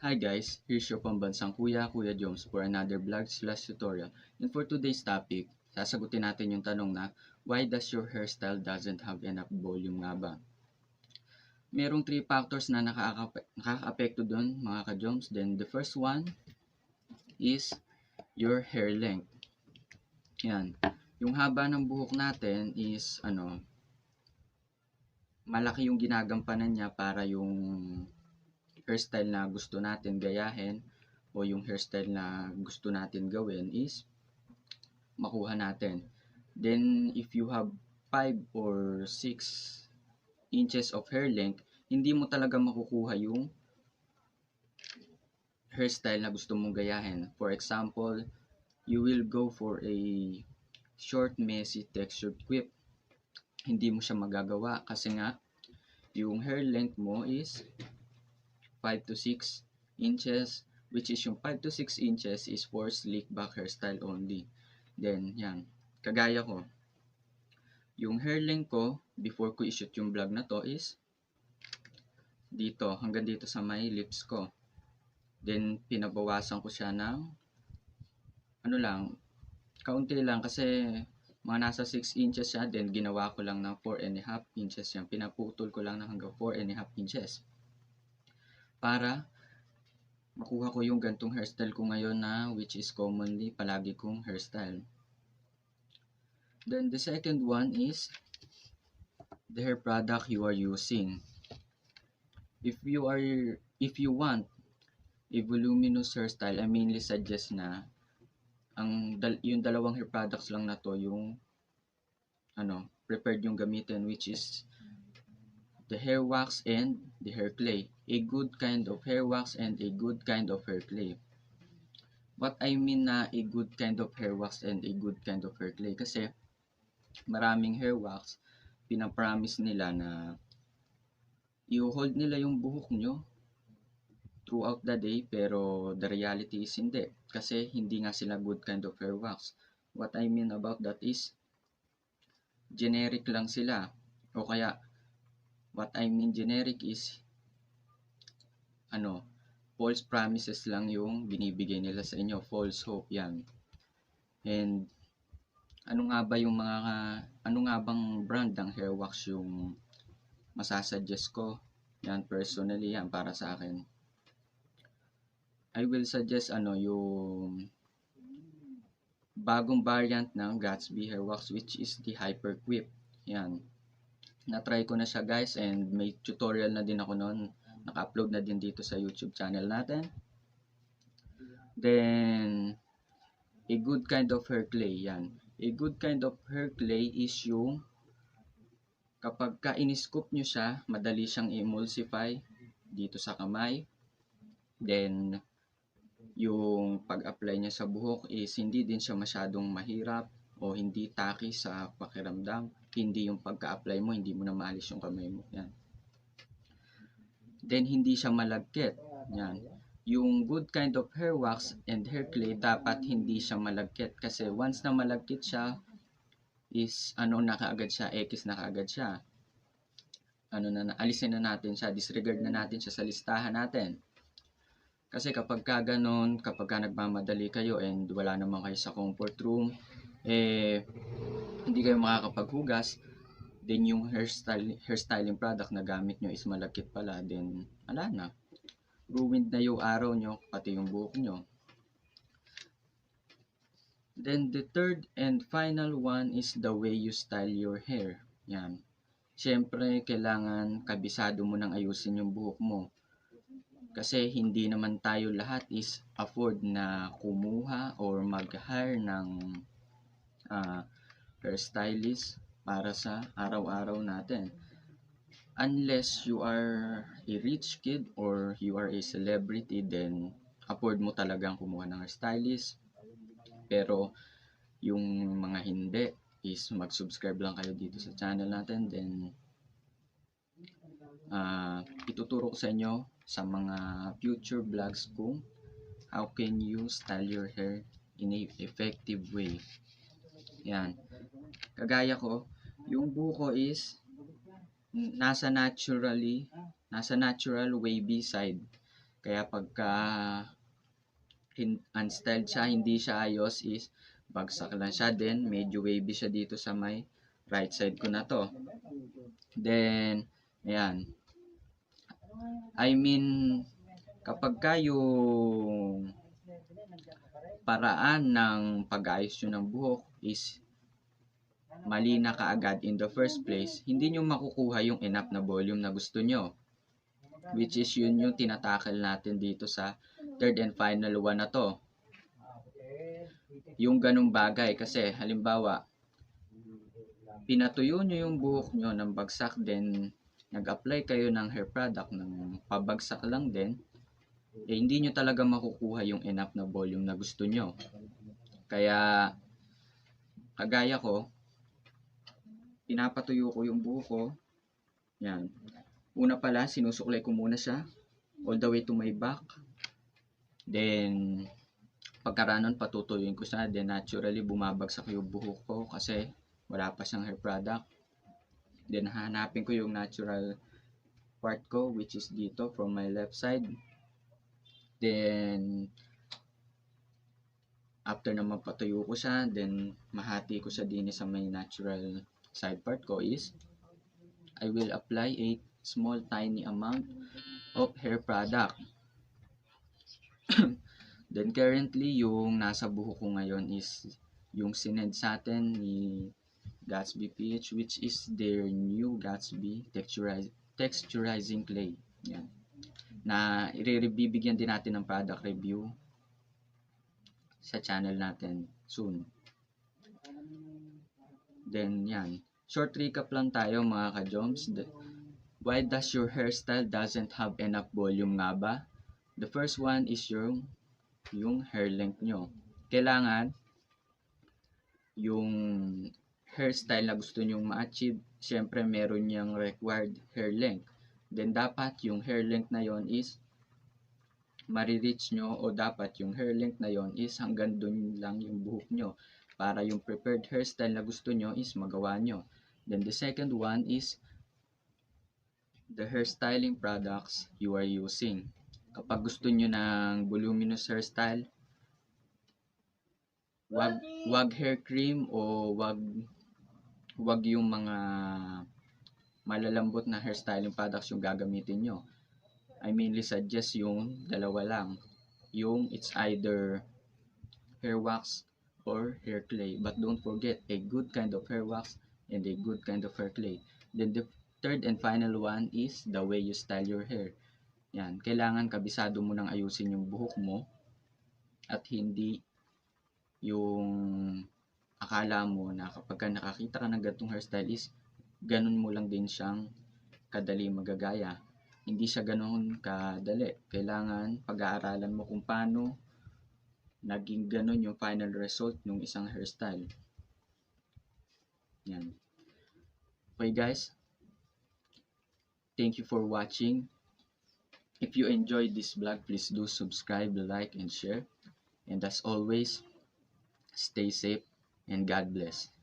Hi guys, here's your pambansang KuyaJoms for another vlog/tutorial. And for today's topic, sasagutin natin yung tanong na, why does your hairstyle doesn't have enough volume nga ba? Merong 3 factors na nakaka-apekto dun mga ka-joms. Then the first one is your hair length. Yan. Yung haba ng buhok natin is malaki yung ginagampanan niya para yung hairstyle na gusto natin gayahin o yung hairstyle na gusto natin gawin is makuha natin. Then if you have 5 or 6 inches of hair length, hindi mo talaga makukuha yung hairstyle na gusto mong gayahin. For example, you will go for a short, messy, textured quip. Hindi mo siya magagawa kasi nga yung hair length mo is 5 to 6 inches, which is yung 5 to 6 inches is for slick back hairstyle only. Then, yan. Kagaya ko. Yung hair length ko, before ko i-shoot yung vlog na to is dito, hanggang dito sa may lips ko. Then, pinabawasan ko siya ng kaunti lang kasi mga nasa 6 inches siya. Then, ginawa ko lang ng 4.5 inches yan. Pinaputol ko lang ng hanggang 4.5 inches. Para makuha ko yung gantong hairstyle ko ngayon na which is commonly palagi kong hairstyle. Then the second one is the hair product you are using. If you want a voluminous hairstyle, I mainly suggest na yung dalawang hair products lang na to yung prepared yung gamitin, which is the hair wax and the hair clay. A good kind of hair wax and a good kind of hair clay. What I mean na a good kind of hair wax and a good kind of hair clay, kasi maraming hair wax, pinapromise nila na i-hold nila yung buhok nyo throughout the day, pero the reality is hindi. Kasi hindi nga sila good kind of hair wax. What I mean about that is generic lang sila. O kaya what I mean generic is false promises lang yung binibigay nila sa inyo, false hope yan. And ano nga bang brand ng hair wax yung masasuggest ko? Yan, personally yan, para sa akin, I will suggest yung bagong variant ng Gatsby hair wax, which is the Hyper Quip. Yan, na-try ko na siya guys, and may tutorial na din ako noon. Naka-upload na din dito sa YouTube channel natin. Then, a good kind of hair clay, yan. A good kind of hair clay is yung kapag ka-in-scoop nyo siya, madali siyang emulsify dito sa kamay. Then, yung pag-apply niya sa buhok is hindi din siya masyadong mahirap o hindi tacky sa pakiramdam. Hindi yung pagka-apply mo, hindi mo na maalis yung kamay mo. Yan. Then, hindi siya malagkit. Yan. Yung good kind of hair wax and hair clay, dapat hindi siya malagkit. Kasi once na malagkit siya, is na kaagad siya, X na kaagad siya. Alisin na natin siya, disregard na natin siya sa listahan natin. Kasi kapag ganun, kapag nagmamadali kayo and wala naman kayo sa comfort room, hindi kayo makakapaghugas, then yung hairstyling product na gamit nyo is malagkit pala, then ala na, ruined na yung araw nyo, pati yung buhok nyo. Then the third and final one is the way you style your hair. Yan. Siyempre, kailangan kabisado mo nang ayusin yung buhok mo. Kasi hindi naman tayo lahat is afford na kumuha or mag-hire ng hairstylist para sa araw-araw natin. Unless you are a rich kid or you are a celebrity, then afford mo talagang kumuha ng hairstylist. Pero yung mga hindi is mag-subscribe lang kayo dito sa channel natin. Then ituturo ko sa inyo sa mga future vlogs kung how can you style your hair in a effective way. Yan. Kagaya ko, yung buko is nasa natural wavy side. Kaya pagka unstyled siya, hindi siya ayos, is bagsak lang siya. Then medyo wavy siya dito sa may right side ko na to. Then ayan, I mean kapag ka yung paraan ng pag-ayos nyo ng buhok is mali na kaagad in the first place, hindi nyo makukuha yung enough na volume na gusto nyo. Which is yun yung tinatakal natin dito sa third and final one na to. Yung ganung bagay, kasi halimbawa, pinatuyo nyo yung buhok nyo ng bagsak, then nag-apply kayo ng hair product ng pabagsak lang din, hindi nyo talaga makukuha yung enough na volume na gusto nyo. Kaya, kagaya ko, pinapatuyo ko yung buhok ko. Yan. Una pala, sinusuklay ko muna siya all the way to my back. Then, pagkaranon, patutuyuin ko siya. Then, naturally, bumabagsak yung buhok ko kasi wala pa siyang hair product. Then, hanapin ko yung natural part ko, which is dito from my left side. Then, after na mapatuyo ko siya, then mahati ko siya din sa may natural side part ko is I will apply a small tiny amount of hair product. Then currently yung nasa buhok ko ngayon is yung sinend sa atin ni Gatsby PH, which is their new Gatsby texturizing clay. Yan. Na bibigyan din natin ng product review sa channel natin soon. Then yan. Short recap lang tayo mga ka-Joms. Why does your hairstyle doesn't have enough volume nga ba? The first one is yung hair length nyo. Kailangan yung hairstyle na gusto nyong ma-achieve, syempre meron niyang required hair length. Then dapat yung hair length na yon is marireach nyo, o dapat yung hair length na yon is hanggang dun lang yung buhok nyo para yung prepared hairstyle na gusto nyo is magawa nyo. Then the second one is the hairstyling products you are using. Kapag gusto nyo ng voluminous hairstyle, wag hair cream o wag yung mga malalambot na hairstyling products yung gagamitin nyo. I mainly suggest yung dalawa lang. Yung it's either hair wax or hair clay. But don't forget, a good kind of hair wax and a good kind of hair clay. Then the third and final one is the way you style your hair. Yan, kailangan kabisado mo nang ayusin yung buhok mo at hindi yung akala mo na kapag nakakita ka ng ganitong hairstyle is ganun mo lang din siyang kadali magagaya. Hindi siya ganun kadali. Kailangan pag-aaralan mo kung paano naging ganun yung final result ng isang hairstyle. Yan. Okay guys, thank you for watching. If you enjoyed this vlog, please do subscribe, like, and share. And as always, stay safe and God bless.